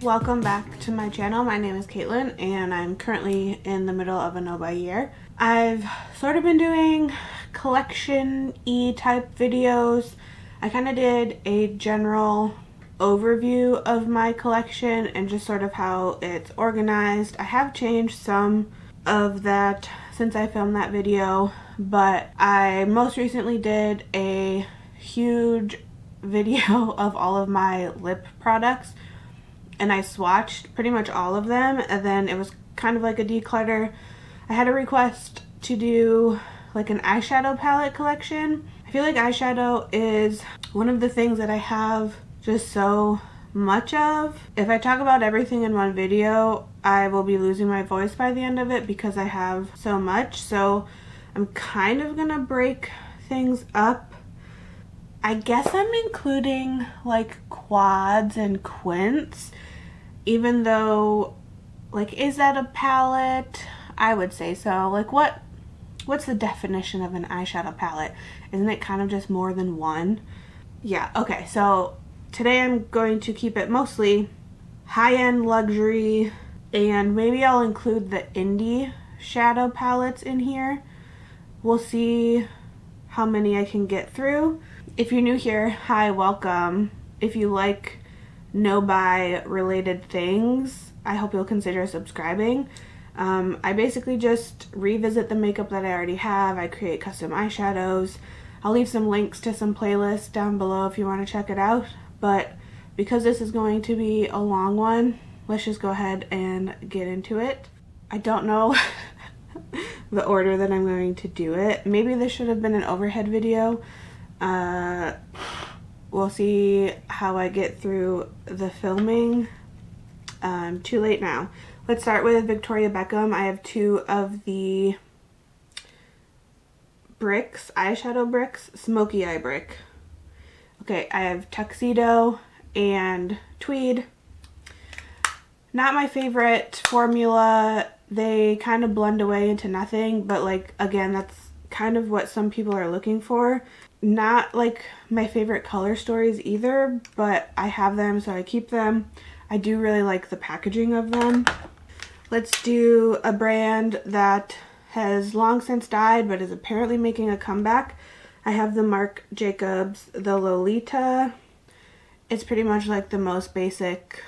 Welcome back to my channel. My name is Caitlin and I'm currently in the middle of a nobuyyear. I've sort of been doing collection-y type videos. I kind of did a general overview of my collection and just sort of how it's organized. I have changed some of that since I filmed that video, but I most recently did a huge video of all of my lip products and I swatched pretty much all of them, and then it was kind of like a declutter. I had a request to do like an eyeshadow palette collection. I feel like eyeshadow is one of the things that I have just so much of. If I talk about everything in one video, I will be losing my voice by the end of it because I have so much. So I'm kind of gonna break things up. I guess I'm including like quads and quints, even though, like, is that a palette? I would say so. Like, what's the definition of an eyeshadow palette? Isn't it kind of just more than one? Yeah, okay, so today I'm going to keep it mostly high-end luxury, and maybe I'll include the indie shadow palettes in here. We'll see how many I can get through. If you're new here, hi, welcome. If you like no-buy related things, I hope you'll consider subscribing. I basically just revisit the makeup that I already have. I create custom eyeshadows. I'll leave some links to some playlists down below if you want to check it out. But because this is going to be a long one, let's just go ahead and get into it. I don't know the order that I'm going to do it. Maybe this should have been an overhead video. We'll see how I get through the filming. Too late now. Let's start with Victoria Beckham. I have two of the bricks, eyeshadow bricks, smoky eye brick. Okay, I have Tuxedo and Tweed. Not my favorite formula. They kind of blend away into nothing, but like, again, that's kind of what some people are looking for. Not like my favorite color stories either, but I have them, so I keep them. I do really like the packaging of them. Let's do a brand that has long since died, but is apparently making a comeback. I have the Marc Jacobs, the Lolita. It's pretty much like the most basic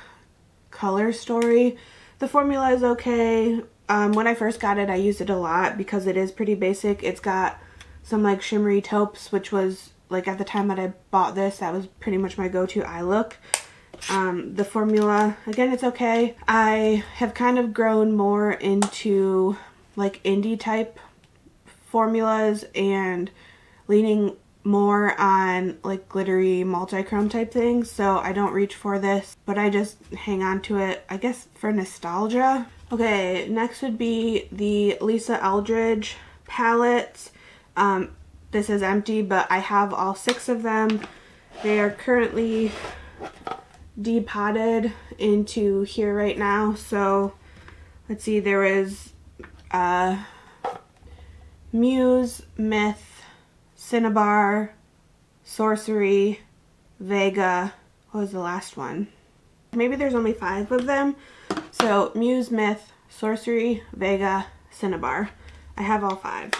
color story. The formula is okay. When I first got it, I used it a lot because it is pretty basic. It's got some like shimmery taupes, which was like at the time that I bought this, that was pretty much my go-to eye look. The formula, again, it's okay. I have kind of grown more into like indie type formulas and leaning more on like glittery multi-chrome type things, so I don't reach for this, but I just hang on to it, I guess, for nostalgia. Okay, next would be the Lisa Eldridge palette. This is empty, but I have all 6 of them. They are currently depotted into here right now. So let's see, there is Muse, Myth, Cinnabar, Sorcery, Vega. What was the last one? Maybe there's only 5 of them. So Muse, Myth, Sorcery, Vega, Cinnabar. I have all 5.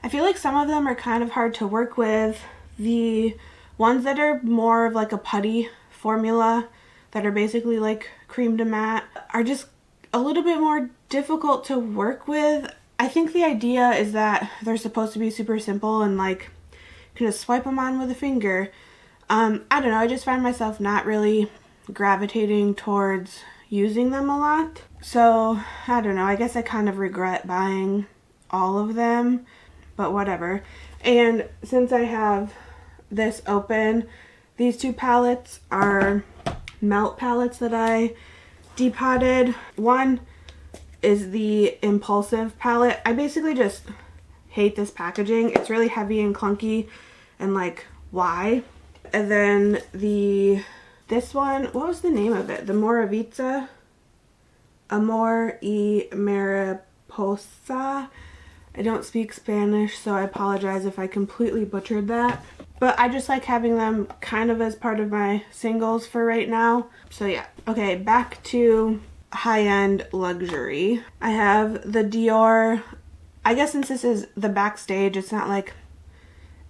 I feel like some of them are kind of hard to work with. The ones that are more of like a putty formula, that are basically like cream de matte, are just a little bit more difficult to work with. I think the idea is that they're supposed to be super simple and like you can just swipe them on with a finger. I don't know, I just find myself not really gravitating towards using them a lot. So I don't know, I guess I kind of regret buying all of them, but whatever. And since I have this open, these 2 palettes are melt palettes that I depotted. One is the Impulsive palette. I basically just hate this packaging. It's really heavy and clunky and like, why? And then this one, what was the name of it? The Moravita? Amor y Mariposa. I don't speak Spanish, so I apologize if I completely butchered that. but I just like having them kind of as part of my singles for right now. So yeah. Okay, back to high-end luxury. I have the Dior, I guess since this is the Backstage, it's not like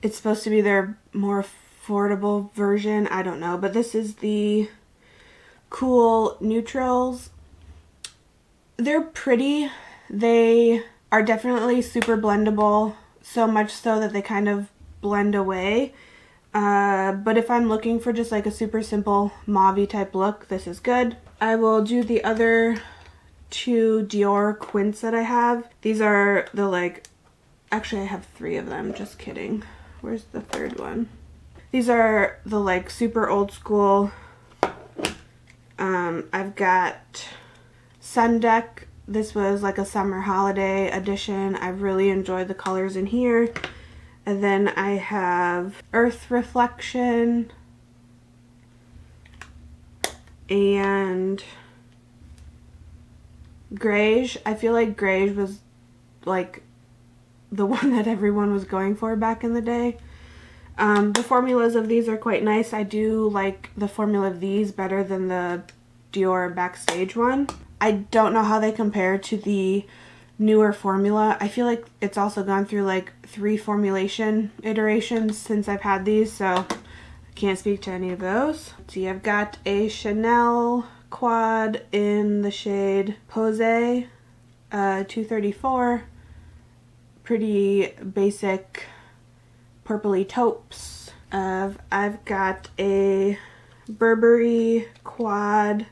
it's supposed to be their more affordable version. I don't know, but this is the Cool Neutrals. They're pretty. They are definitely super blendable, so much so that they kind of blend away. But if I'm looking for just like a super simple mauve-y type look, this is good. I will do the other two Dior quints that I have. These are the like, actually I have 3 of them, just kidding. Where's the third one? These are the like super old school. I've got Sun Deck. This was like a summer holiday edition. I really enjoyed the colors in here. And then I have Earth Reflection and Greige. I feel like Greige was like the one that everyone was going for back in the day. The formulas of these are quite nice. I do like the formula of these better than the Dior Backstage one. I don't know how they compare to the newer formula. I feel like it's also gone through like 3 formulation iterations since I've had these, so I can't speak to any of those. Let's see, I've got a Chanel quad in the shade Pose 234. Pretty basic purpley taupes. I've got a Burberry quad.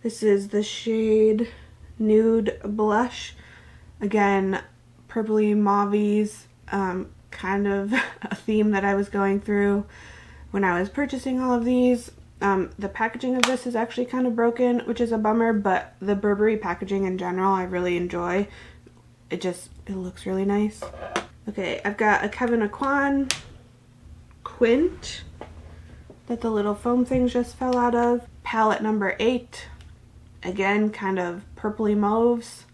This is the shade Nude Blush. Again, purpley mauves, kind of a theme that I was going through when I was purchasing all of these. The packaging of this is actually kind of broken, which is a bummer, but the Burberry packaging in general I really enjoy. It looks really nice. Okay, I've got a Kevin Aucoin quint that the little foam things just fell out of. Palette number 8. Again, kind of purpley mauves.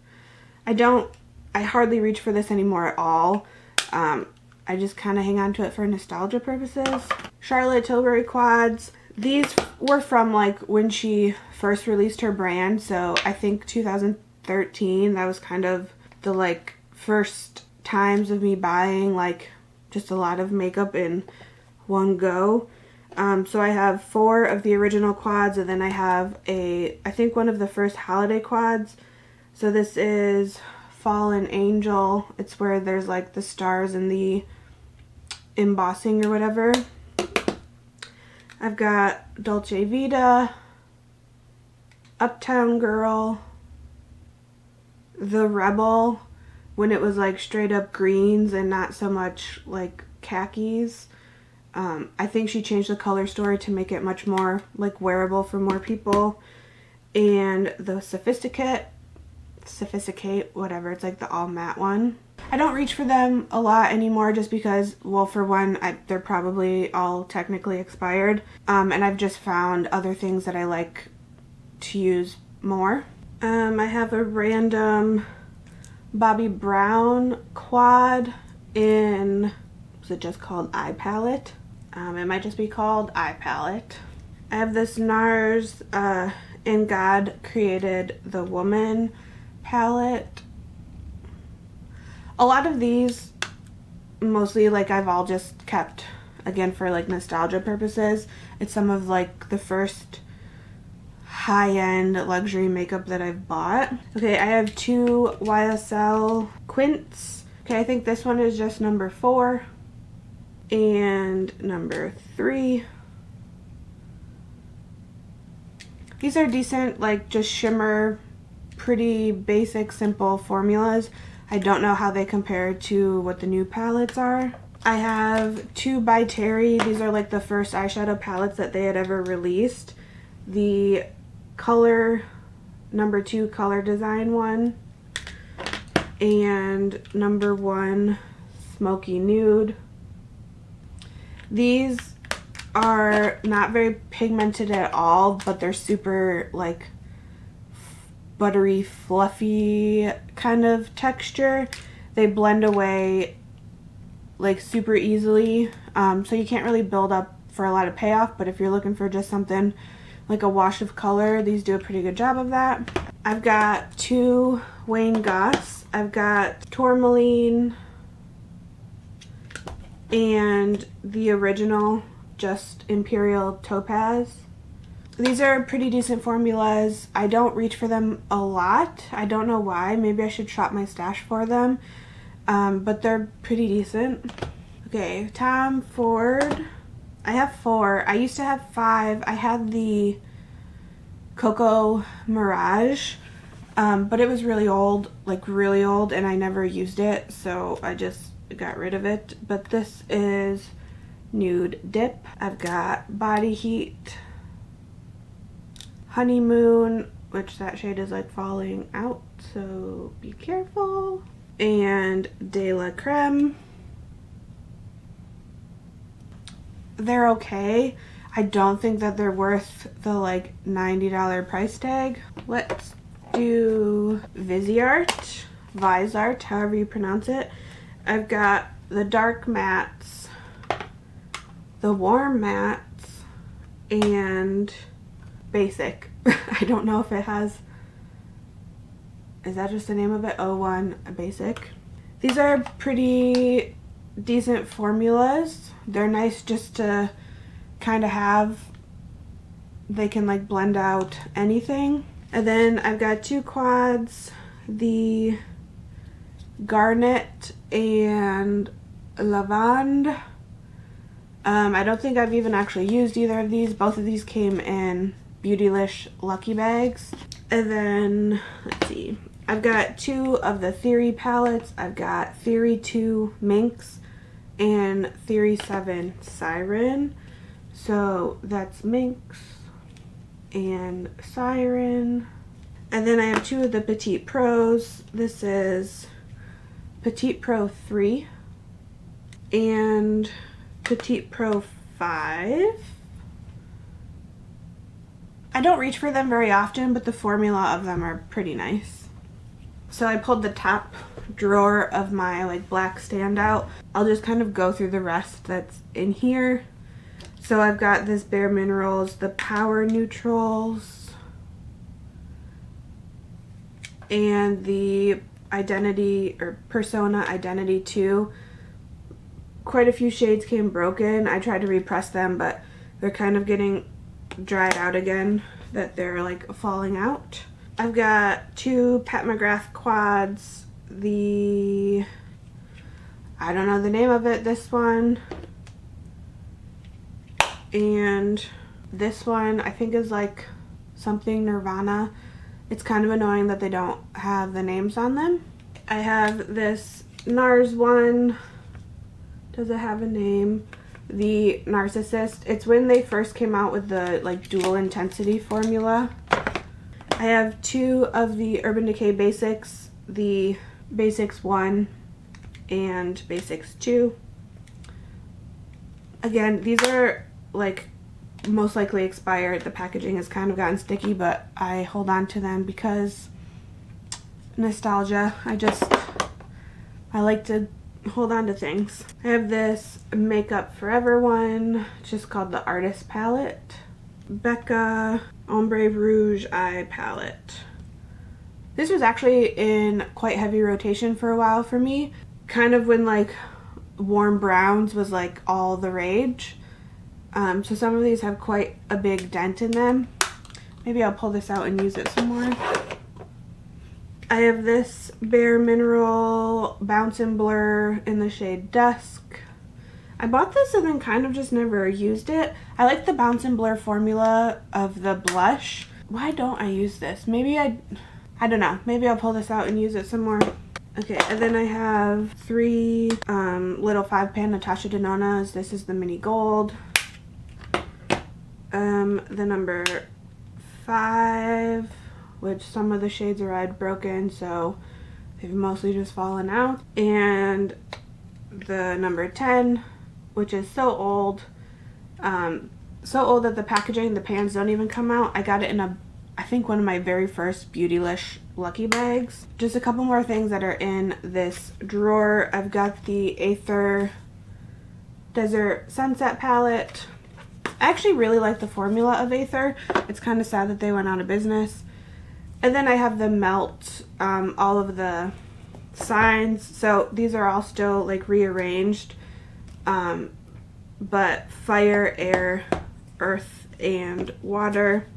I hardly reach for this anymore at all. I just kind of hang on to it for nostalgia purposes. Charlotte Tilbury quads. These were from like when she first released her brand, so I think 2013. That was kind of the like first times of me buying like just a lot of makeup in one go. So I have 4 of the original quads, and then I have I think one of the first holiday quads. So this is Fallen Angel. It's where there's like the stars and the embossing or whatever. I've got Dolce Vita, Uptown Girl, The Rebel, when it was like straight up greens and not so much like khakis. I think she changed the color story to make it much more like wearable for more people. And the Sophisticate, whatever, it's like the all matte one. I don't reach for them a lot anymore just because, well, for one, they're probably all technically expired. And I've just found other things that I like to use more. I have a random Bobbi Brown quad in, is it just called Eye Palette? It might just be called Eye Palette. I have this NARS In God Created the Woman palette. A lot of these, mostly like I've all just kept, again, for like nostalgia purposes. It's some of like the first high-end luxury makeup that I've bought. Okay, I have 2 YSL quints. Okay, I think this one is just number 4 and number 3. These are decent, like just shimmer, pretty basic, simple formulas. I don't know how they compare to what the new palettes are. I have 2 by Terry. These are like the first eyeshadow palettes that they had ever released. The color number 2 color design one and number 1 smoky nude. These are not very pigmented at all, but they're super like buttery, fluffy kind of texture. They blend away like super easily. So you can't really build up for a lot of payoff, but if you're looking for just something like a wash of color, these do a pretty good job of that. I've got 2 Wayne Goths. I've got Tourmaline and the original just Imperial Topaz. These are pretty decent formulas. I don't reach for them a lot. I don't know why. Maybe I should shop my stash for them. But they're pretty decent. Okay, Tom Ford. I have 4. I used to have 5. I had the Cocoa Mirage, but it was really old, like really old, and I never used it, so I just got rid of it. But this is Nude Dip. I've got Body Heat, Honeymoon, which that shade is like falling out, so be careful, and De La Creme. They're okay. I don't think that they're worth the like $90 price tag. Let's do Viseart, Viseart, however you pronounce it. I've got the dark mattes, the warm mattes, and basic. I don't know if it has, is that just the name of it? 01 basic. These are pretty decent formulas. They're nice just to kind of have. They can like blend out anything. And then I've got 2 quads, the Garnet and Lavande. I don't think I've even actually used either of these. Both of these came in Beautylish Lucky Bags. And then, let's see, I've got 2 of the Theory palettes. I've got Theory 2 Minx and Theory 7 Siren. So that's Minx and Siren. And then I have 2 of the Petite Pros. This is Petite Pro 3 and Petite Pro 5. I don't reach for them very often, but the formula of them are pretty nice. So I pulled the top drawer of my like black standout. I'll just kind of go through the rest that's in here. So I've got this Bare Minerals, the Power Neutrals, and the Identity or Persona Identity 2. Quite a few shades came broken. I tried to repress them, but they're kind of getting dried out again, that they're like falling out. I've got 2 Pat McGrath quads, the, I don't know the name of it, this one, and this one I think is like something Nirvana. It's kind of annoying that they don't have the names on them. I have this NARS one. Does it have a name? The Narcissist. It's when they first came out with the like dual intensity formula. I have 2 of the Urban Decay Basics, the Basics 1 and Basics 2. Again, these are like most likely expired. The packaging has kind of gotten sticky, but I hold on to them because nostalgia. I like to hold on to things. I have this Makeup Forever one, just called the Artist Palette. Becca Ombre Rouge Eye Palette. This was actually in quite heavy rotation for a while for me. Kind of when like warm browns was like all the rage. So some of these have quite a big dent in them. Maybe I'll pull this out and use it some more. I have this Bare Mineral Bounce and Blur in the shade Dusk. I bought this and then kind of just never used it. I like the Bounce and Blur formula of the blush. Why don't I use this? Maybe I don't know. Maybe I'll pull this out and use it some more. Okay, and then I have 3 little 5-pan Natasha Denonas. This is the Mini Gold. The number 5, which some of the shades are red broken, so they've mostly just fallen out. And the number 10, which is so old that the packaging, the pans don't even come out. I got it in I think one of my very first Beautylish Lucky Bags. Just a couple more things that are in this drawer. I've got the Aether Desert Sunset palette. I actually really like the formula of Aether. It's kind of sad that they went out of business. And then I have the Melt, all of the signs. So these are all still like rearranged, but fire, air, earth, and water.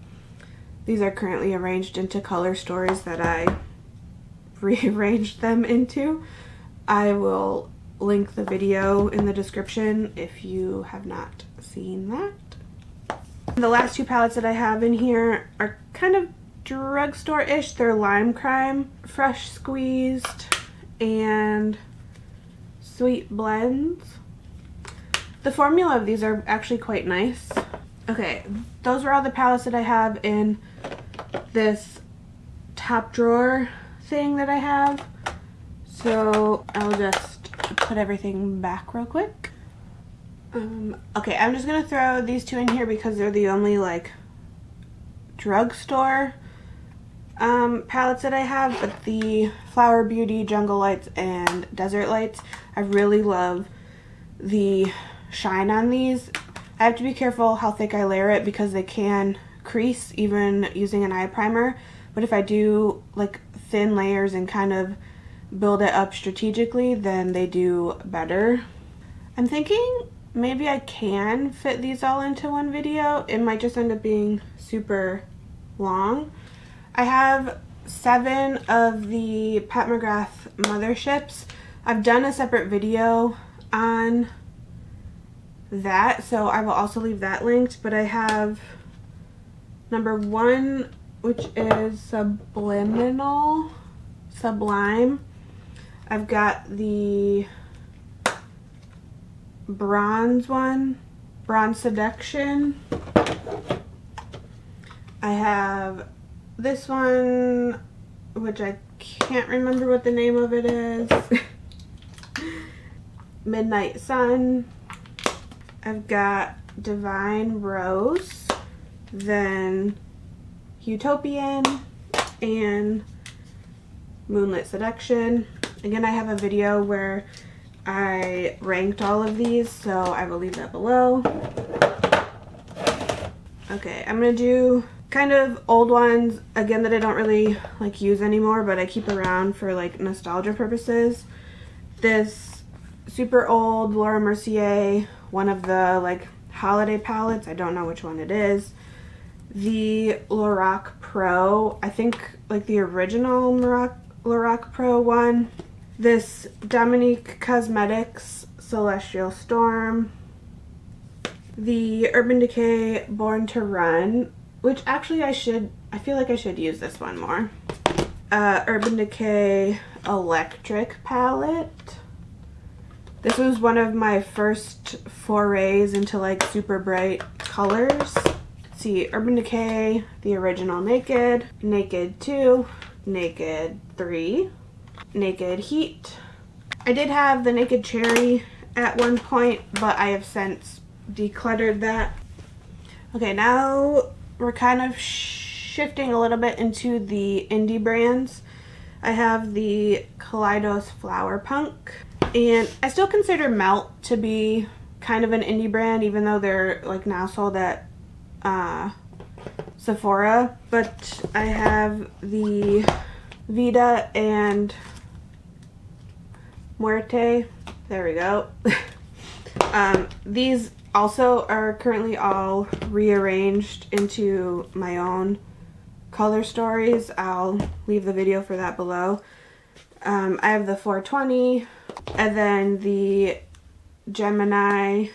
These are currently arranged into color stories that I rearranged them into. I will link the video in the description if you have not seen that. The last two palettes that I have in here are kind of drugstore-ish. They're Lime Crime, Fresh Squeezed, and Sweet Blends. The formula of these are actually quite nice. Okay, those are all the palettes that I have in this top drawer thing that I have. So I'll just put everything back real quick. Okay, I'm just gonna throw these two in here because they're the only like drugstore palettes that I have, but the Flower Beauty, Jungle Lights, and Desert Lights, I really love the shine on these. I have to be careful how thick I layer it because they can crease even using an eye primer, but if I do like thin layers and kind of build it up strategically, then they do better. I'm thinking maybe I can fit these all into one video. It might just end up being super long. I have 7 of the Pat McGrath motherships. I've done a separate video on that, so I will also leave that linked, but I have number 1, which is Sublime. I've got the bronze one, Bronze Seduction. I have this one, which I can't remember what the name of it is. Midnight Sun. I've got Divine Rose, then Utopian, and Moonlit Seduction. Again, I have a video where I ranked all of these, so I will leave that below. Okay, I'm gonna do kind of old ones, again, that I don't really like use anymore, but I keep around for like nostalgia purposes. This super old Laura Mercier, one of the like holiday palettes, I don't know which one it is. The Lorac Pro, I think like the original Lorac Pro one. This Dominique Cosmetics Celestial Storm. The Urban Decay Born to Run, which actually I feel like I should use this one more. Urban Decay Electric palette. This was one of my first forays into like super bright colors. Let's see, Urban Decay, the original Naked, Naked 2, Naked 3, Naked Heat. I did have the Naked Cherry at one point, but I have since decluttered that. Okay, now we're kind of shifting a little bit into the indie brands. I have the Kaleidos Flower Punk, and I still consider Melt to be kind of an indie brand, even though they're like now sold at Sephora. But I have the Vida and Muerte. There we go. These also are currently all rearranged into my own color stories. I'll leave the video for that below. I have the 420 and then the Gemini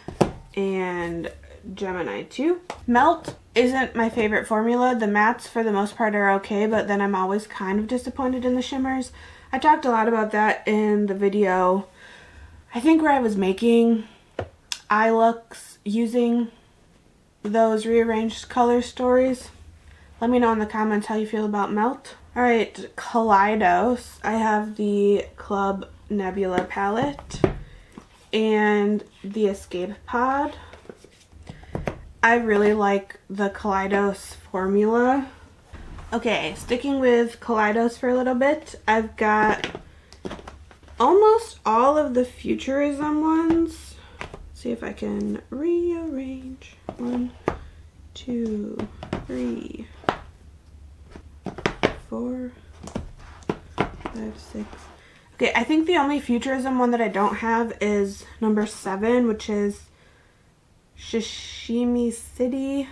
and Gemini 2. Melt isn't my favorite formula. The mattes for the most part are okay, but then I'm always kind of disappointed in the shimmers. I talked a lot about that in the video, I think, where I was making eye looks using those rearranged color stories. Let me know in the comments how you feel about Melt. Alright, Kaleidos. I have the Club Nebula palette and the Escape Pod. I really like the Kaleidos formula. Okay, sticking with Kaleidos for a little bit, I've got almost all of the Futurism ones. Let's see if I can rearrange. 1, 2, 3, 4, 5, 6. Okay, I think the only Futurism one that I don't have is number 7, which is Sashimi City.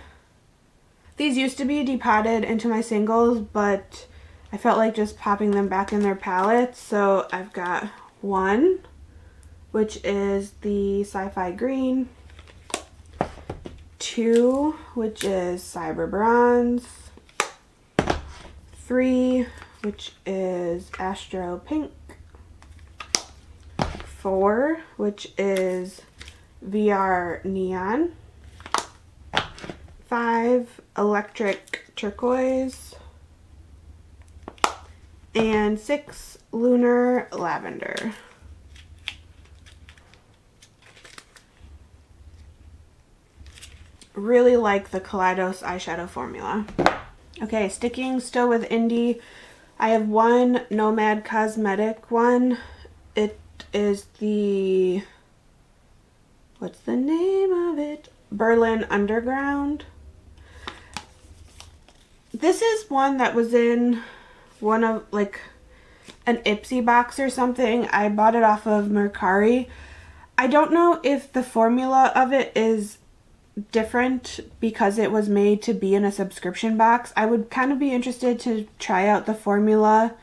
These used to be depotted into my singles, but I felt like just popping them back in their palettes. So I've got 1, which is the Sci-Fi Green. 2, which is Cyber Bronze. 3, which is Astro Pink. 4, which is VR Neon. 5, Electric Turquoise. And 6, Lunar Lavender. Really like the Kaleidos eyeshadow formula. Okay, sticking still with indie, I have 1 Nomad Cosmetic one. It is the, what's the name of it? Berlin Underground. This is one that was in one of, like, an Ipsy box or something. I bought it off of Mercari. I don't know if the formula of it is different because it was made to be in a subscription box. I would kind of be interested to try out the formula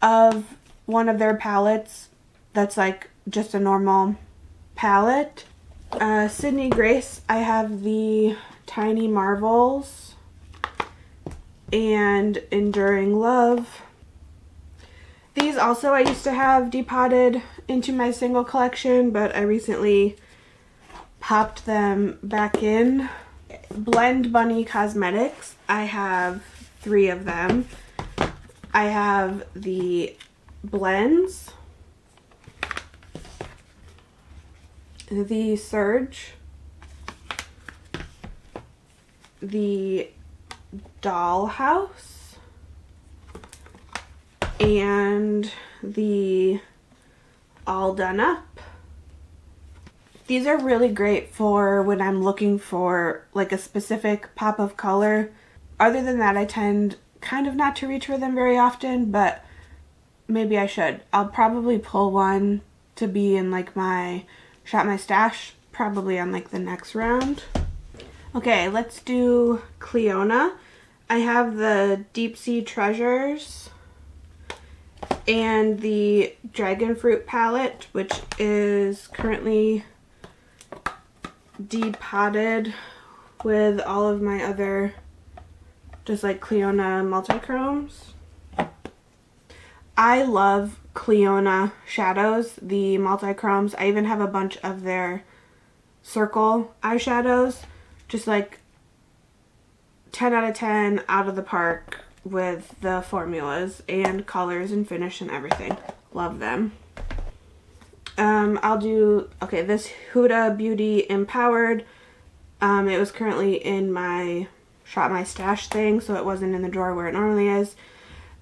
of one of their palettes that's like just a normal palette. Sydney Grace, I have the Tiny Marvels and Enduring Love. These also I used to have depotted into my single collection, but I recently popped them back in. Blend Bunny Cosmetics, I have 3 of them. I have the blends, the Surge, the Dollhouse, and the All Done Up. These are really great for when I'm looking for like a specific pop of color. Other than that, I tend kind of not to reach for them very often, but maybe I should. I'll probably pull one to be in like my Shop My Stash, probably on like the next round. Okay, let's do Clionadh. I have the Deep Sea Treasures and the Dragon Fruit palette, which is currently depotted with all of my other just like Clionadh multichromes. I love Clionadh shadows, the multichromes. I even have a bunch of their circle eyeshadows. Just like 10 out of 10 out of the park with the formulas and colors and finish and everything. Love them. I'll do, okay, this Huda Beauty Empowered. It was currently in my Shop My Stash thing, so it wasn't in the drawer where it normally is.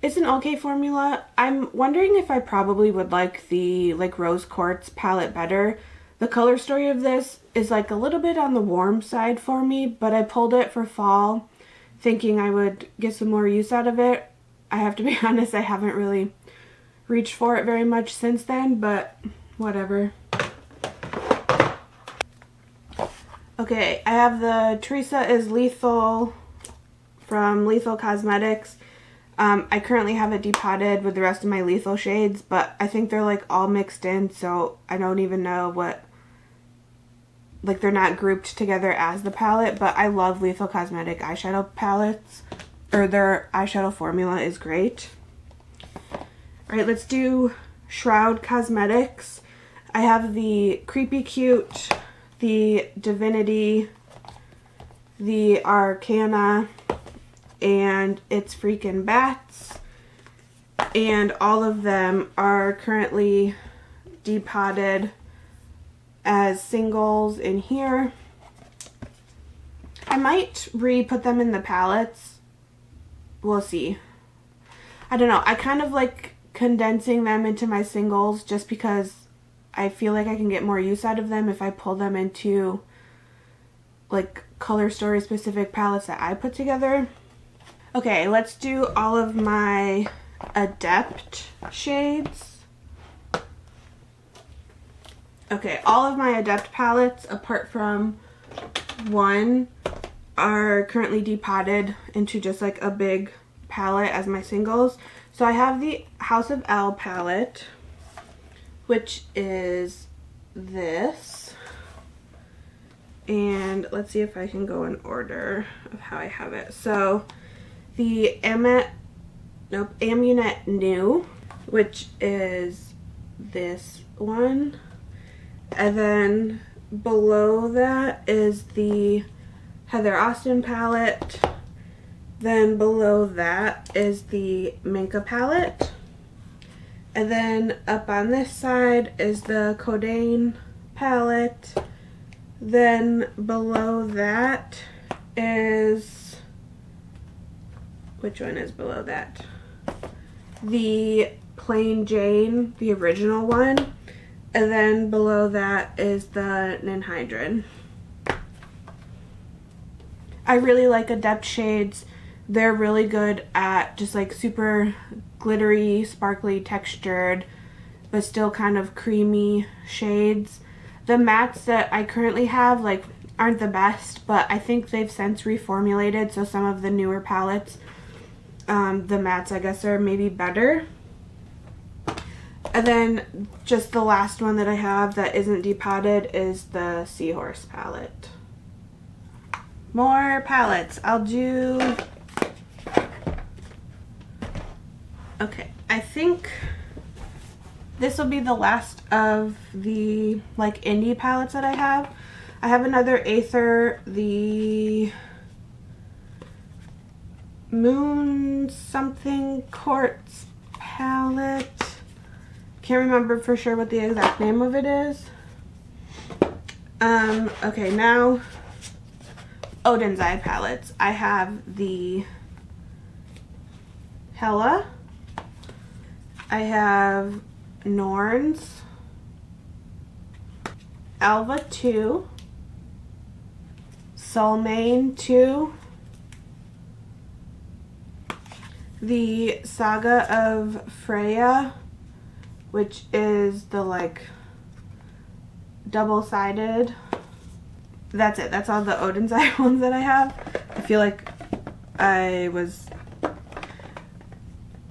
It's an okay formula. I'm wondering if I probably would like the like Rose Quartz palette better. The color story of this is like a little bit on the warm side for me, but I pulled it for fall thinking I would get some more use out of it. I have to be honest, I haven't really reached for it very much since then, but whatever. Okay, I have the Teresa is Lethal from Lethal Cosmetics. I currently have it depotted with the rest of my Lethal shades, but I think they're like all mixed in, so I don't even know what, like they're not grouped together as the palette, but I love Lethal Cosmetic eyeshadow palettes, or their eyeshadow formula is great. Alright, let's do Shroud Cosmetics. I have the Creepy Cute, the Divinity, the Arcana, and It's Freakin' Bats, and all of them are currently depotted as singles in here. I might re-put them in the palettes. We'll see. I don't know. I kind of like condensing them into my singles just because I feel like I can get more use out of them if I pull them into like color story specific palettes that I put together. Okay, let's do all of my Adept shades. Okay, all of my Adept palettes, apart from one, are currently depotted into just like a big palette as my singles. So I have the House of L palette, which is this. And let's see if I can go in order of how I have it. So the Amunet New, which is this one. And then below that is the Heather Austin palette. Then below that is the Minka palette. And then up on this side is the Codain palette. Then below that is, which one is below that? The Plain Jane, the original one. And then below that is the Ninhydrin. I really like Adept shades. They're really good at just like super glittery, sparkly, textured, but still kind of creamy shades. The mattes that I currently have like aren't the best, but I think they've since reformulated, so some of the newer palettes, the mattes I guess are maybe better. And then just the last one that I have that isn't depotted is the Seahorse palette. More palettes. I'll do... Okay, I think this will be the last of the like indie palettes that I have. I have another Aether, the Moon something Quartz palette. Can't remember for sure what the exact name of it is. Okay, now Oden's eye palettes. I have the Hella. I have Norns, Alva 2, Soulmane 2, the Saga of Freya, which is the like double-sided. That's it. That's all the Oden's eye ones that I have. I feel like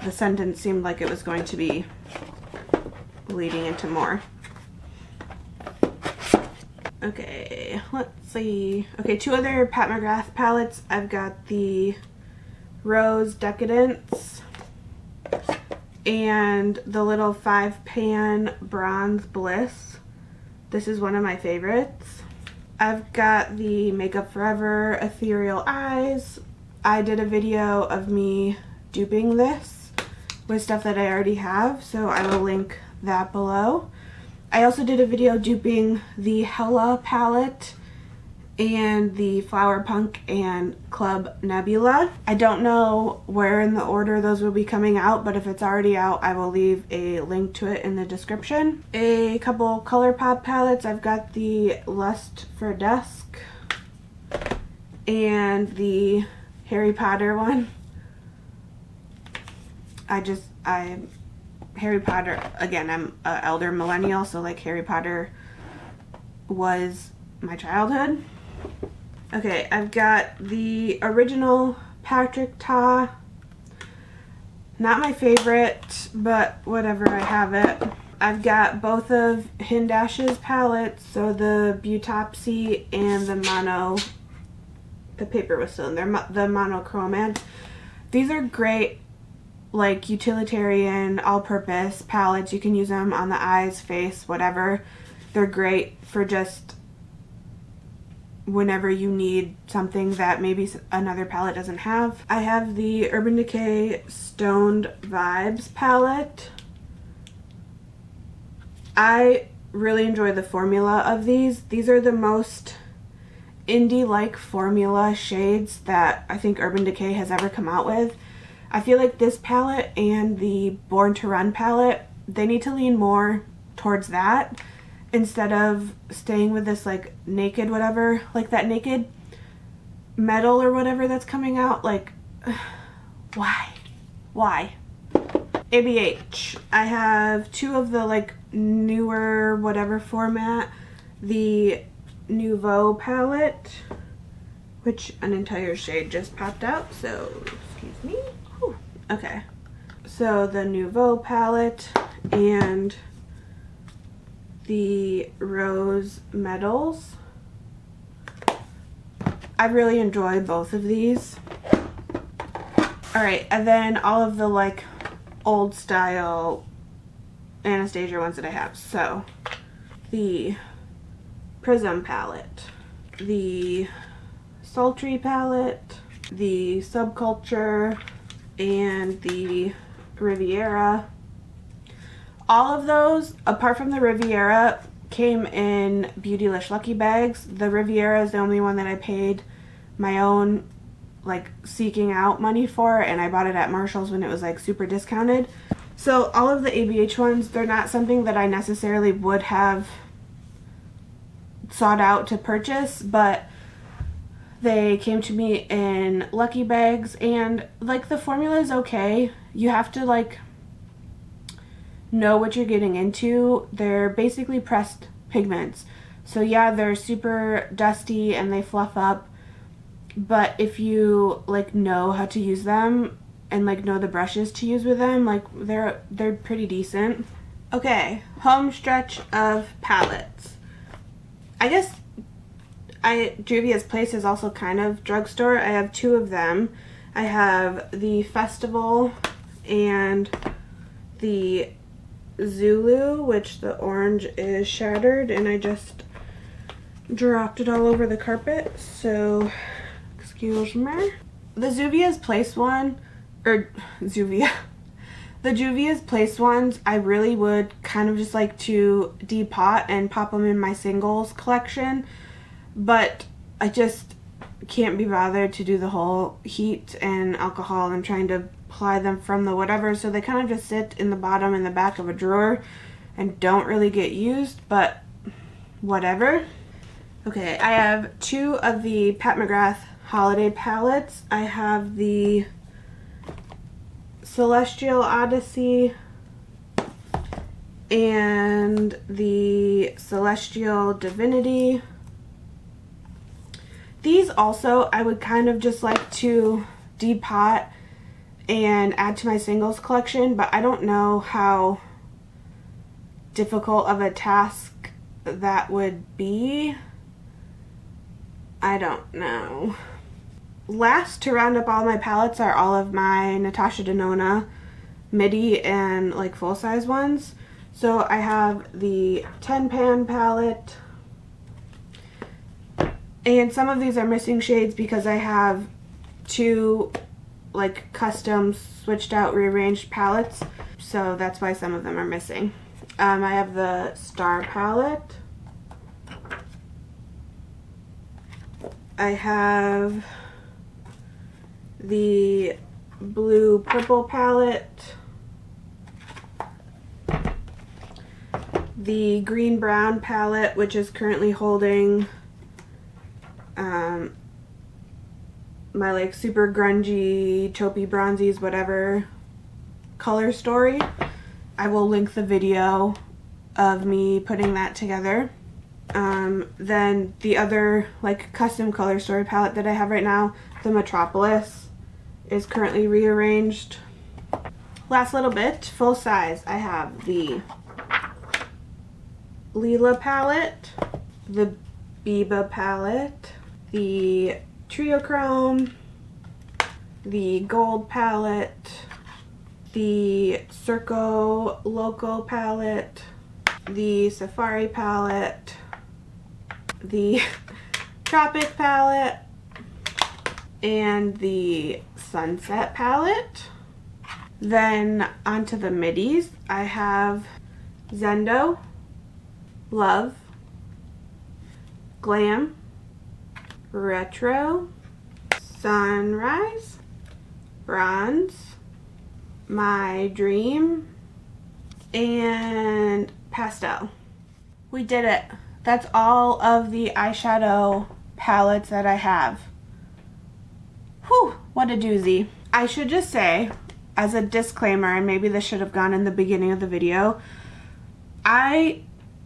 the sentence seemed like it was going to be leading into more. Okay, let's see. Okay, two other Pat McGrath palettes. I've got the Rose Decadence and the little 5-pan Bronze Bliss. This is one of my favorites. I've got the Makeup Forever Ethereal Eyes. I did a video of me duping this with stuff that I already have, so I will link that below. I also did a video duping the Hella palette and the Flower Punk and Club Nebula. I don't know where in the order those will be coming out, but if it's already out, I will leave a link to it in the description. A couple ColourPop palettes. I've got the Lust for Dusk and the Harry Potter one. Harry Potter, again, I'm an elder millennial, so like Harry Potter was my childhood. Okay, I've got the original Patrick Ta. Not my favorite, but whatever, I have it. I've got both of Hindash's palettes, so the Butopsy and the paper was still in there, the Monochromant. These are great, like utilitarian, all-purpose palettes. You can use them on the eyes, face, whatever. They're great for just whenever you need something that maybe another palette doesn't have. I have the Urban Decay Stoned Vibes palette. I really enjoy the formula of these. These are the most indie-like formula shades that I think Urban Decay has ever come out with. I feel like this palette and the Born to Run palette, they need to lean more towards that. instead of staying with this like naked whatever, like that naked metal or whatever that's coming out. Like, why? ABH. I have two of the like newer whatever format, the Nouveau palette, which an entire shade just popped out, so excuse me. Whew. Okay, so the Nouveau palette and the Rose Metals. I really enjoy both of these. Alright, and then all of the like old style Anastasia ones that I have. So the Prism palette, the Sultry palette, the Subculture, and the Riviera. All of those, apart from the Riviera, came in Beautylish Lucky Bags. The Riviera is the only one that I paid my own like seeking out money for, and I bought it at Marshall's when it was like super discounted. So all of the ABH ones, they're not something that I necessarily would have sought out to purchase, but they came to me in Lucky Bags, and like the formula is okay. You have to like know what you're getting into. They're basically pressed pigments. So yeah, they're super dusty and they fluff up, but if you like know how to use them and like know the brushes to use with them, like they're pretty decent. Okay, home stretch of palettes. I guess Juvia's Place is also kind of drugstore. I have two of them. I have the Festival and the Zulu, which the orange is shattered and I just dropped it all over the carpet, so excuse me. The Juvia's Place one, or the Juvia's Place ones, I really would kind of just like to depot and pop them in my singles collection, but I just can't be bothered to do the whole heat and alcohol and trying to apply them from the whatever, so they kind of just sit in the bottom and the back of a drawer and don't really get used, but whatever. Okay, I have two of the Pat McGrath holiday palettes. I have the Celestial Odyssey and the Celestial Divinity. These also I would kind of just like to depot and add to my singles collection, but I don't know how difficult of a task that would be. I don't know. Last to round up all my palettes are all of my Natasha Denona Midi and like full-size ones. So I have the 10 pan palette, and some of these are missing shades because I have two like custom switched out rearranged palettes, so that's why some of them are missing. I have the Star palette. I have the Blue Purple palette, the Green Brown palette, which is currently holding my like super grungy, taupey, bronzies, whatever color story. I will link the video of me putting that together. Then the other like custom color story palette that I have right now, the Metropolis, is currently rearranged. Last little bit, full size, I have the Lila palette, the Biba palette, the Triochrome, the Gold palette, the Circo Loco palette, the Safari palette, the Tropic palette, and the Sunset palette. Then onto the midis, I have Zendo, Love, Glam, Retro, Sunrise, Bronze, My Dream, and Pastel. We did it. That's all of the eyeshadow palettes that I have. Whew, what a doozy. I should just say, as a disclaimer, and maybe this should have gone in the beginning of the video, I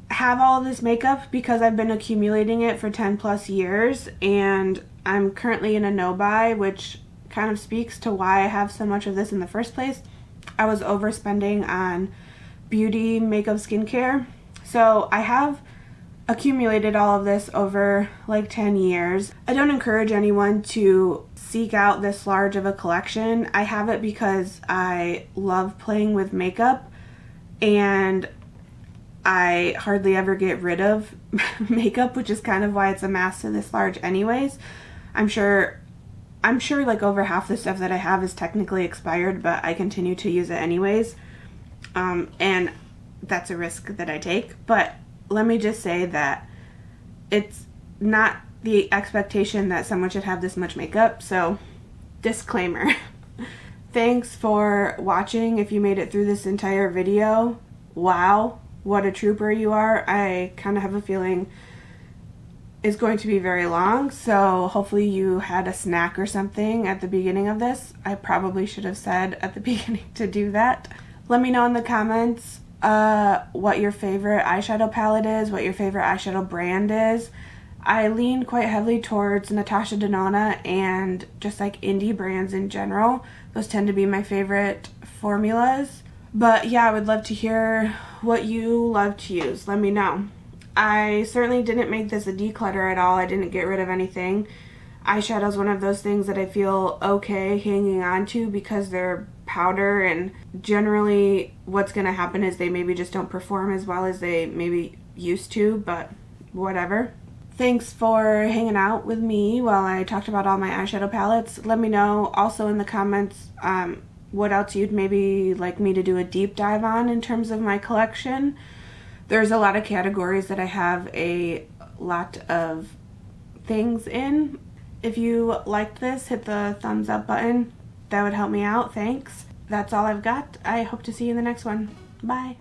have all this makeup because I've been accumulating it for 10 plus years, and I'm currently in a no-buy, which kind of speaks to why I have so much of this in the first place. I was overspending on beauty, makeup, skincare. So I have accumulated all of this over like 10 years. I don't encourage anyone to seek out this large of a collection. I have it because I love playing with makeup, and I hardly ever get rid of makeup, which is kind of why it's amassed to this large anyways. I'm sure like over half the stuff that I have is technically expired, but I continue to use it anyways. And that's a risk that I take. But let me just say that it's not the expectation that someone should have this much makeup. So, disclaimer. Thanks for watching. If you made it through this entire video, wow, what a trooper you are. I kind of have a feeling is going to be very long, so hopefully you had a snack or something at the beginning of this. I probably should have said at the beginning to do that. Let me know in the comments what your favorite eyeshadow palette is, what your favorite eyeshadow brand is. I lean quite heavily towards Natasha, Denona, and just like indie brands in general. Those tend to be my favorite formulas. But yeah, I would love to hear what you love to use. Let me know. I certainly didn't make this a declutter at all. I didn't get rid of anything. Eyeshadow is one of those things that I feel okay hanging on to because they're powder, and generally what's going to happen is they maybe just don't perform as well as they maybe used to, but whatever. Thanks for hanging out with me while I talked about all my eyeshadow palettes. Let me know also in the comments what else you'd maybe like me to do a deep dive on in terms of my collection. There's a lot of categories that I have a lot of things in. If you liked this, hit the thumbs up button. That would help me out. Thanks. That's all I've got. I hope to see you in the next one. Bye.